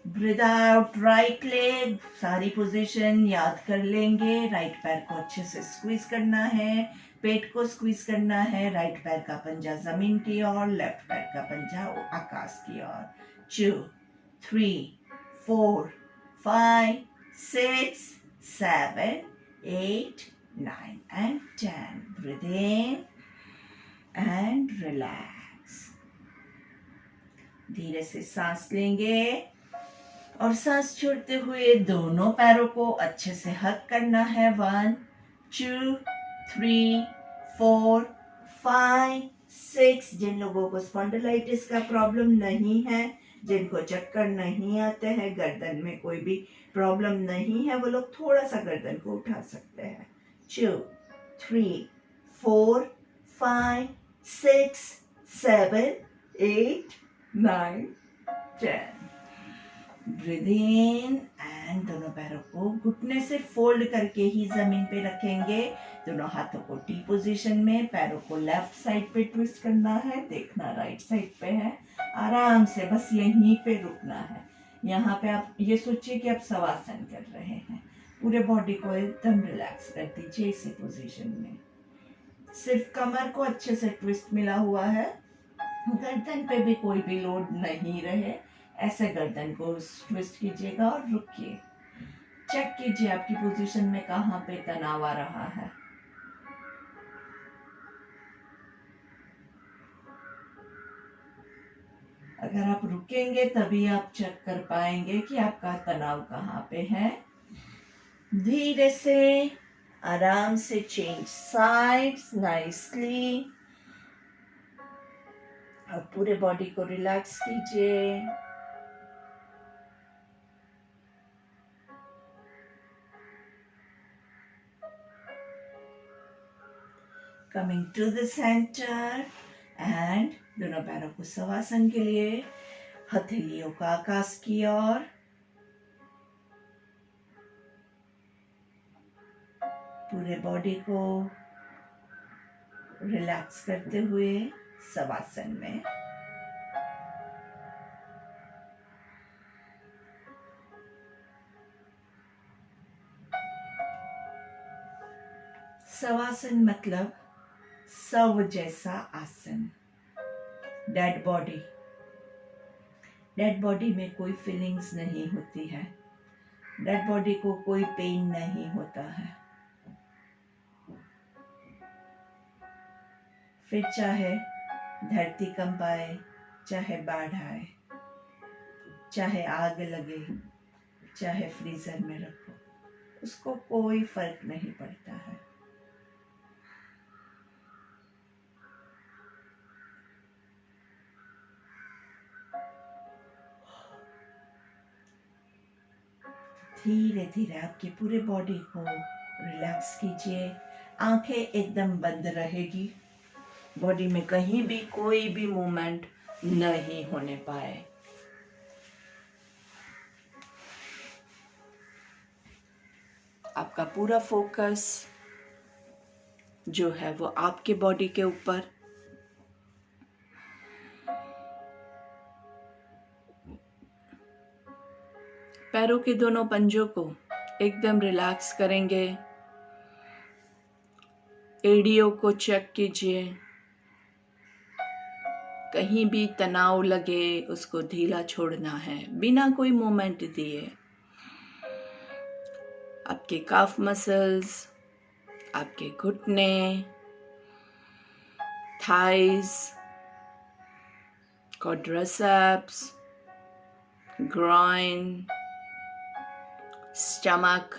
A: breathe out. Right leg सारी पोजीशन याद कर लेंगे। राइट पैर को अच्छे से स्क्वीज करना है, पेट को स्क्वीज करना है। राइट पैर का पंजा जमीन की ओर, लेफ्ट पैर का पंजा आकाश की ओर। 2 3 4 5 6 7 8 9 and 10 breathe in and relax। धीरे से सांस लेंगे और सांस छोड़ते हुए दोनों पैरों को अच्छे से हक करना है। 1 2 3 4 5 6। जिन लोगों को स्पॉन्डिलाइटिस का प्रॉब्लम नहीं है, जिनको चक्कर नहीं आते हैं, गर्दन में कोई भी प्रॉब्लम नहीं है, वो लोग थोड़ा सा गर्दन को उठा सकते हैं। 2 3 4 5 6 7 8 9 10 ब्रीथ इन एंड दोनों पैरों को घुटने से फोल्ड करके ही जमीन पे रखेंगे। दोनों हाथों को टी पोजीशन में, पैरों को लेफ्ट साइड पे ट्विस्ट करना है, देखना राइट साइड पे है। आराम से बस यहीं पे रुकना है। यहाँ पे आप ये सोचिए कि आप शवासन कर रहे हैं। पूरे बॉडी को एकदम रिलैक्स कर दीजिए इसी पोजीशन में। सिर्फ कमर को अच्छे से ट्विस्ट मिला हुआ है, गर्दन पे भी कोई भी लोड नहीं रहे। ऐसे गर्दन को ट्विस्ट कीजिएगा और रुकिए। चेक कीजिए आपकी पोजीशन में कहाँ पे तनाव आ रहा है। अगर आप रुकेंगे तभी आप चेक कर पाएंगे कि आपका तनाव कहाँ पे है। धीरे से आराम से चेंज साइड्स नाइसली और पूरे बॉडी को रिलैक्स कीजिए। Coming to the centre and दोनों पैरों को शवासन के लिए हथेलियों का आकाश की ओर। पूरे बॉडी को रिलैक्स करते हुए शवासन में। शवासन मतलब शव जैसा आसन। डेड बॉडी, डेड बॉडी में कोई फीलिंग्स नहीं होती है, डेड बॉडी को कोई पेन नहीं होता है। फिर चाहे धरती कंपाए, चाहे बाढ़ आए, चाहे आग लगे, चाहे फ्रीजर में रखो, उसको कोई फर्क नहीं पड़ता है। धीरे धीरे आपकी पूरे बॉडी को रिलैक्स कीजिए। आंखें एकदम बंद रहेगी, बॉडी में कहीं भी कोई भी मूवमेंट नहीं होने पाए। आपका पूरा फोकस जो है वो आपके बॉडी के ऊपर। पैरों के दोनों पंजों को एकदम रिलैक्स करेंगे। एड़ियों को चेक कीजिए, कहीं भी तनाव लगे उसको ढीला छोड़ना है बिना कोई मूवमेंट दिए। आपके काफ मसल्स, आपके घुटने, थाइज, quadriceps, groin, स्टमक,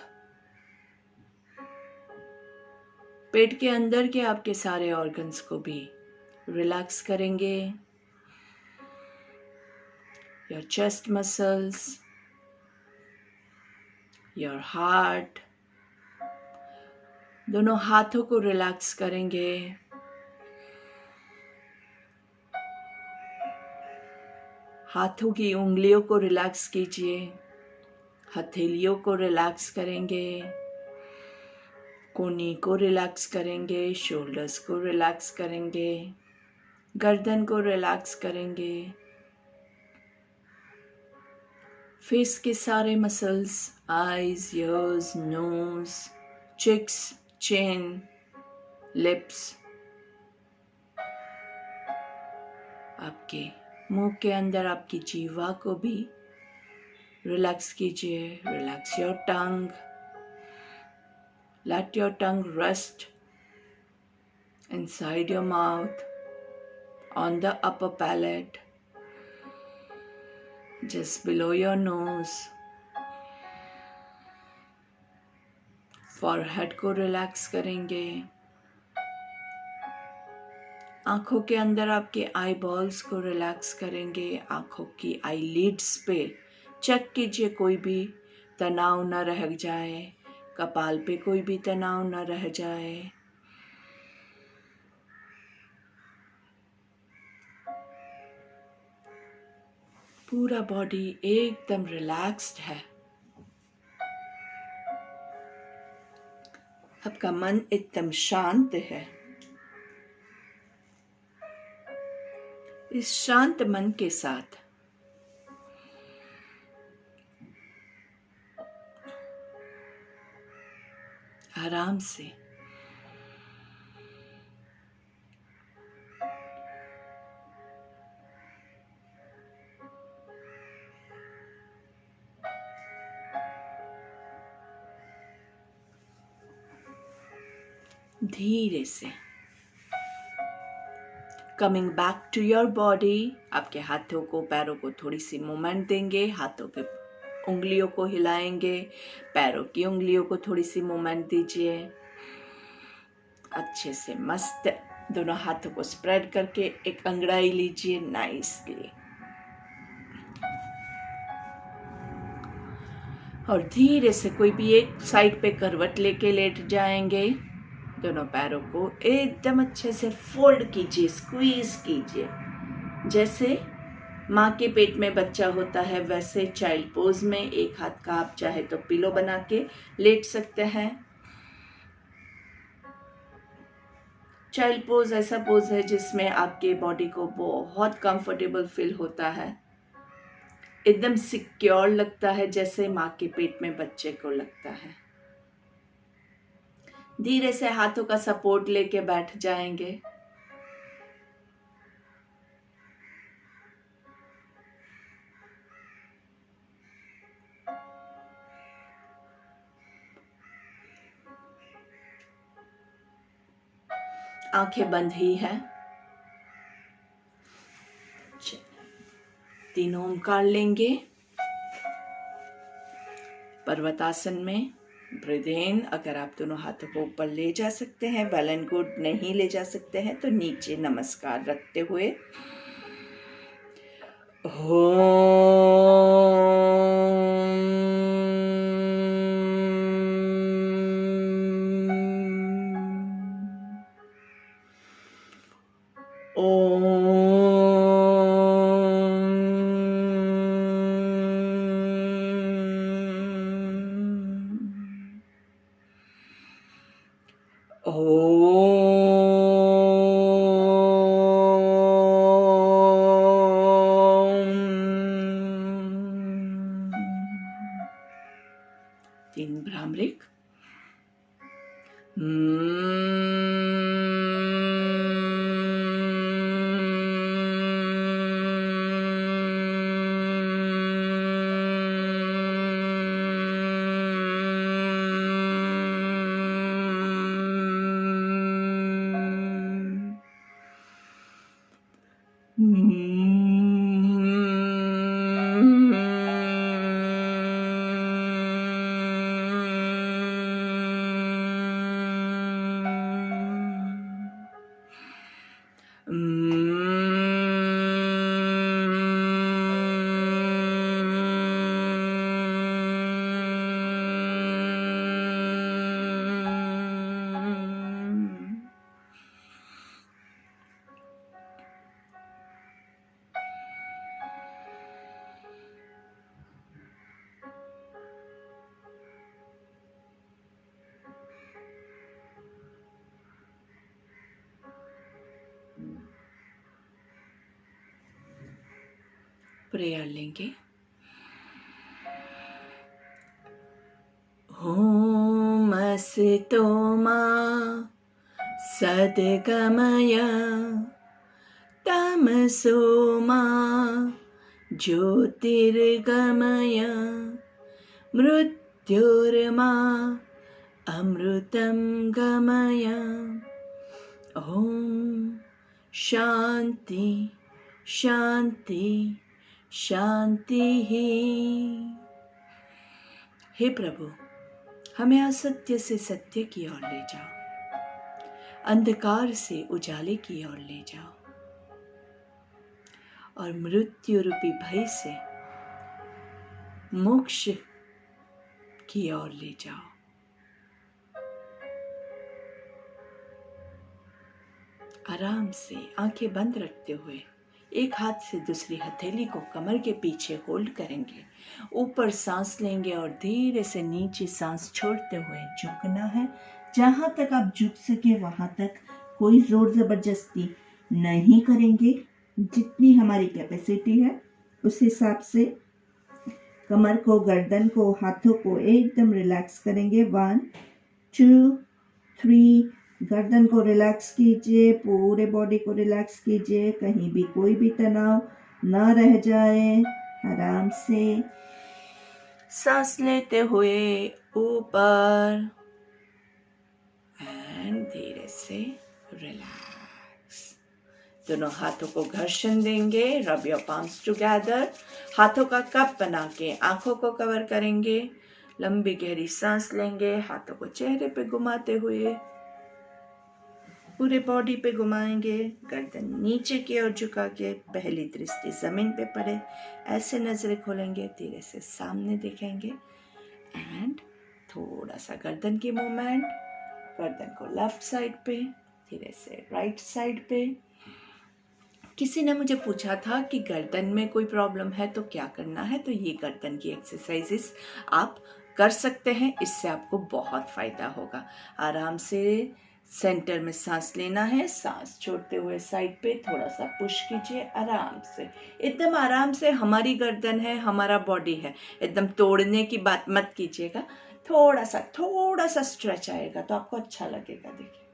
A: पेट के अंदर के आपके सारे ऑर्गन्स को भी रिलैक्स करेंगे। Your chest muscles, your heart, दोनों हाथों को रिलैक्स करेंगे। हाथों की उंगलियों को रिलैक्स कीजिए, हथेलियों को रिलैक्स करेंगे, कोहनी को रिलैक्स करेंगे, शोल्डर्स को रिलैक्स करेंगे, गर्दन को रिलैक्स करेंगे, फेस के सारे muscles, eyes, ears, nose, cheeks, chin, lips, आपके मुंह के अंदर आपकी जीवा को भी रिलैक्स कीजिए। Relax your tongue, let your tongue rest inside your mouth, on the upper palate, just below your nose. forehead को रिलैक्स करेंगे। आंखों के अंदर आपके आई बॉल्स को रिलैक्स करेंगे। आंखों की आई लिड्स पे चेक कीजिए कोई भी तनाव न रह जाए, कपाल पे कोई भी तनाव न रह जाए। पूरा बॉडी एकदम रिलैक्स्ड है। आपका मन एकदम शांत है। इस शांत मन के साथ आराम से धीरे से coming back to your body, आपके हाथों को पैरों को थोड़ी सी मूवमेंट देंगे, हाथों के उंगलियों को हिलाएंगे, पैरों की उंगलियों को थोड़ी सी मूवमेंट दीजिए। अच्छे से मस्त दोनों हाथों को स्प्रेड करके एक अंगड़ाई लीजिए नाइसली और धीरे से कोई भी एक साइड पे करवट लेके लेट जाएंगे। दोनों पैरों को एकदम अच्छे से फोल्ड कीजिए, स्क्वीज कीजिए। जैसे माँ के पेट में बच्चा होता है वैसे चाइल्ड पोज में एक हाथ का आप चाहे तो पिलो बना के लेट सकते हैं। चाइल्ड पोज ऐसा पोज है जिसमें आपके बॉडी को बहुत कंफर्टेबल फील होता है, एकदम सिक्योर लगता है जैसे माँ के पेट में बच्चे को लगता है। धीरे से हाथों का सपोर्ट लेके बैठ जाएंगे। आंखें बंद ही हैं। तीनों ओंकार लेंगे। पर्वतासन में ब्रीद इन, अगर आप दोनों हाथों को ऊपर ले जा सकते हैं वेल एंड गुड, नहीं ले जा सकते हैं तो नीचे नमस्कार रखते हुए ओम तीन भ्रामरिक प्रेयर लेंगे। ॐ असतो मा सद्गमय तमसो मा ज्योतिर्गमय मृत्युर्मा अमृतं गमय। ॐ शान्ति शान्ति शांति ही। हे प्रभु, हमें असत्य से सत्य की ओर ले जाओ, अंधकार से उजाले की ओर ले जाओ और मृत्यु रूपी भय से मोक्ष की ओर ले जाओ। आराम से आंखें बंद रखते हुए एक हाथ से दूसरी हथेली को कमर के पीछे होल्ड करेंगे, ऊपर सांस लेंगे और धीरे से नीचे सांस छोड़ते हुए झुकना है। जहाँ तक आप झुक सके वहाँ तक, कोई जोर जबरदस्ती नहीं करेंगे, जितनी हमारी कैपेसिटी है उस हिसाब से कमर को, गर्दन को, हाथों को एकदम रिलैक्स करेंगे। 1 2 3। गर्दन को रिलैक्स कीजिए, पूरे बॉडी को रिलैक्स कीजिए, कहीं भी कोई भी तनाव ना रह जाए। आराम से सांस लेते हुए ऊपर एंड धीरे से रिलैक्स। दोनों हाथों को घर्षण देंगे। Rub your palms together. हाथों का कप बना के आंखों को कवर करेंगे। लंबी गहरी सांस लेंगे, हाथों को चेहरे पे घुमाते हुए पूरे बॉडी पे घुमाएंगे। गर्दन नीचे की ओर झुका के पहली दृष्टि जमीन पे पड़े, ऐसे नजरें खोलेंगे, धीरे से सामने देखेंगे एंड थोड़ा सा गर्दन की मूवमेंट, गर्दन को लेफ्ट साइड पे, धीरे से राइट साइड पे। किसी ने मुझे पूछा था कि गर्दन में कोई प्रॉब्लम है तो क्या करना है, तो ये गर्दन की एक्सरसाइजेस आप कर सकते हैं, इससे आपको बहुत फायदा होगा। आराम से सेंटर में सांस लेना है, सांस छोड़ते हुए साइड पे थोड़ा सा पुश कीजिए आराम से, एकदम आराम से। हमारी गर्दन है, हमारा बॉडी है, एकदम तोड़ने की बात मत कीजिएगा। थोड़ा सा स्ट्रेच आएगा तो आपको अच्छा लगेगा। देखिए,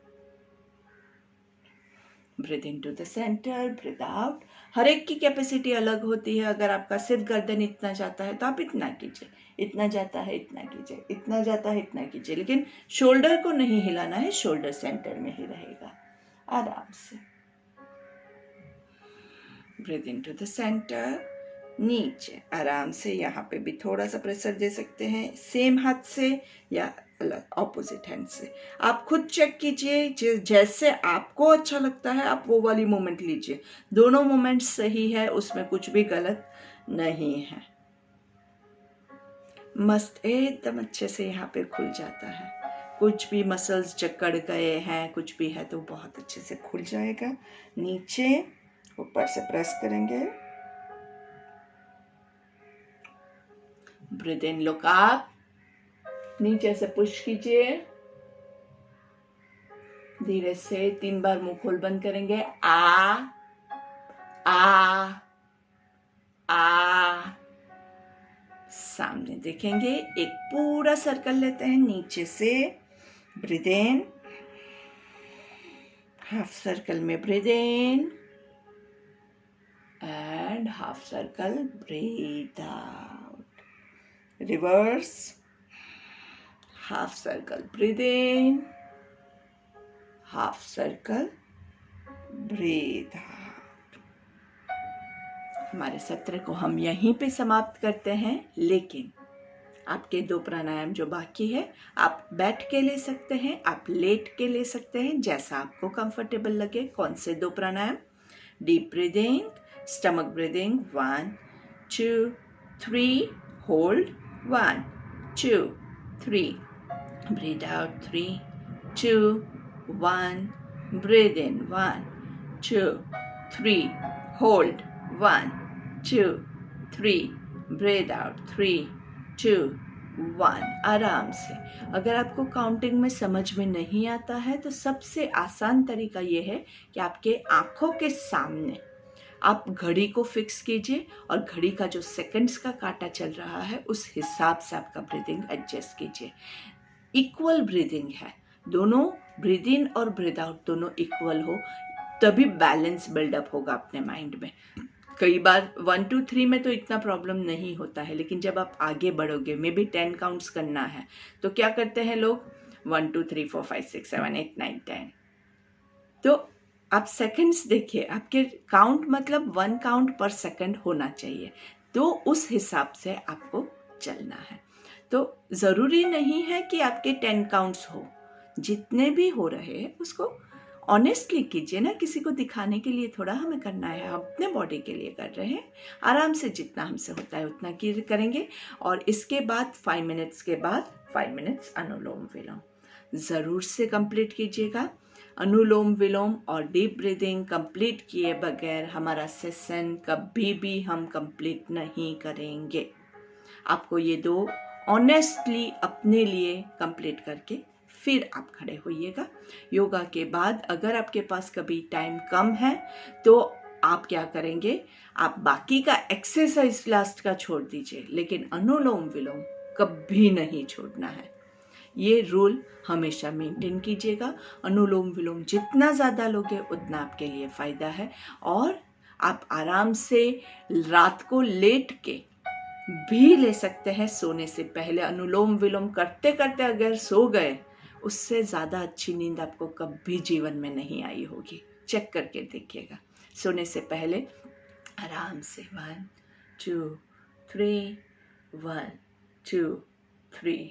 A: breathe in to the center, breathe out. हर एक की कैपेसिटी अलग होती है। अगर आपका सिर्फ गर्दन इतना जाता है तो आप इतना कीजिए, इतना जाता है इतना कीजिए, इतना जाता है इतना कीजिए, लेकिन शोल्डर को नहीं हिलाना है, शोल्डर सेंटर में ही रहेगा। आराम से breathe in to the centre, नीचे आराम से। यहाँ पे भी थोड़ा सा प्रेशर दे सकते हैं, सेम हाथ से या अलग ऑपोजिट हैंड से। आप खुद चेक कीजिए, जैसे आपको अच्छा लगता है आप वो वाली मूवमेंट लीजिए। दोनों मूवमेंट सही है, उसमें कुछ भी गलत नहीं है। मस्त एकदम अच्छे से यहाँ पे खुल जाता है। कुछ भी मसल्स जकड़ गए हैं, कुछ भी है तो बहुत अच्छे से खुल जाएगा। नीचे ऊपर से प्रेस करेंगे। ब्रीथ इन, लुक अप, नीचे से पुश कीजिए। धीरे से 3 बार मुंह खोल बंद करेंगे। आ आ आ, सामने देखेंगे। एक पूरा सर्कल लेते हैं नीचे से। ब्रीथ इन, हाफ सर्कल में breathe in and half circle breathe out. Reverse, half circle breathe in, half circle breathe out. हमारे सत्र को हम यहीं पे समाप्त करते हैं, लेकिन आपके 2 प्राणायाम जो बाकी है, आप बैठ के ले सकते हैं, आप लेट के ले सकते हैं, जैसा आपको कंफर्टेबल लगे। कौन से 2 pranayama? Deep breathing, stomach breathing, 1 2 3, hold, 1 2 3, breathe out, 3 2 1, breathe in, 1 2 3, hold, 1 2 3, breathe out, 3 2 1। आराम से। अगर आपको काउंटिंग में समझ में नहीं आता है तो सबसे आसान तरीका ये है कि आपके आंखों के सामने आप घड़ी को फिक्स कीजिए और घड़ी का जो सेकंड्स का कांटा चल रहा है उस हिसाब से आपका ब्रीदिंग एडजस्ट कीजिए। इक्वल ब्रीदिंग है, दोनों ब्रीद इन और ब्रीद आउट दोनों इक्वल हो, तभी बैलेंस बिल्डअप होगा अपने माइंड में। कई बार 1 2 3 में तो इतना प्रॉब्लम नहीं होता है, लेकिन जब आप आगे बढ़ोगे, मे बी 10 काउंट्स करना है, तो क्या करते हैं लोग? 1 2 3 4 5 6 7 8 9 10। तो आप सेकंड्स देखिए, आपके काउंट मतलब 1 काउंट पर सेकंड होना चाहिए, तो उस हिसाब से आपको चलना है। तो ज़रूरी नहीं है कि आपके 10 काउंट्स हो, जितने भी हो रहे हैं उसको ऑनेस्टली कीजिए ना। किसी को दिखाने के लिए थोड़ा हमें करना है, हम अपने बॉडी के लिए कर रहे हैं। आराम से जितना हमसे होता है उतना करेंगे। और इसके बाद 5 मिनट्स के बाद 5 मिनट्स अनुलोम विलोम ज़रूर से कंप्लीट कीजिएगा। अनुलोम विलोम और डीप ब्रीदिंग कंप्लीट किए बगैर हमारा सेशन कभी भी हम कंप्लीट नहीं करेंगे। आपको ये 2 ऑनेस्टली अपने लिए कंप्लीट करके फिर आप खड़े होइएगा। योगा के बाद अगर आपके पास कभी टाइम कम है तो आप क्या करेंगे, आप बाकी का एक्सरसाइज लास्ट का छोड़ दीजिए, लेकिन अनुलोम विलोम कभी नहीं छोड़ना है। ये रूल हमेशा मेंटेन कीजिएगा। अनुलोम विलोम जितना ज़्यादा लोगे उतना आपके लिए फ़ायदा है। और आप आराम से रात को लेट के भी ले सकते हैं सोने से पहले। अनुलोम विलोम करते करते अगर सो गए, उससे ज़्यादा अच्छी नींद आपको कभी जीवन में नहीं आई होगी। चेक करके देखिएगा। सोने से पहले आराम से 1 2 3 1 2 3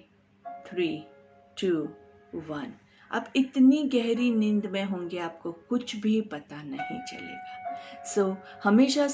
A: 3 2 1। आप इतनी गहरी नींद में होंगे आपको कुछ भी पता नहीं चलेगा। हमेशा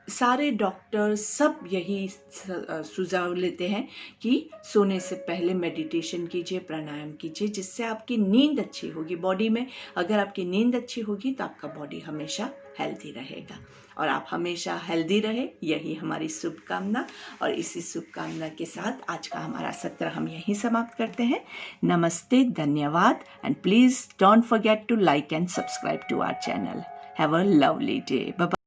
A: सारे डॉक्टर सब यही सुझाव लेते हैं कि सोने से पहले मेडिटेशन कीजिए, प्राणायाम कीजिए, जिससे आपकी नींद अच्छी होगी। बॉडी में अगर आपकी नींद अच्छी होगी तो आपका बॉडी हमेशा हेल्दी रहेगा और आप हमेशा हेल्दी रहे, यही हमारी शुभकामना। और इसी शुभकामना के साथ आज का हमारा सत्र हम यहीं समाप्त करते हैं। नमस्ते, धन्यवाद, and please don't forget to like and subscribe to our channel. Have a lovely day. Bye.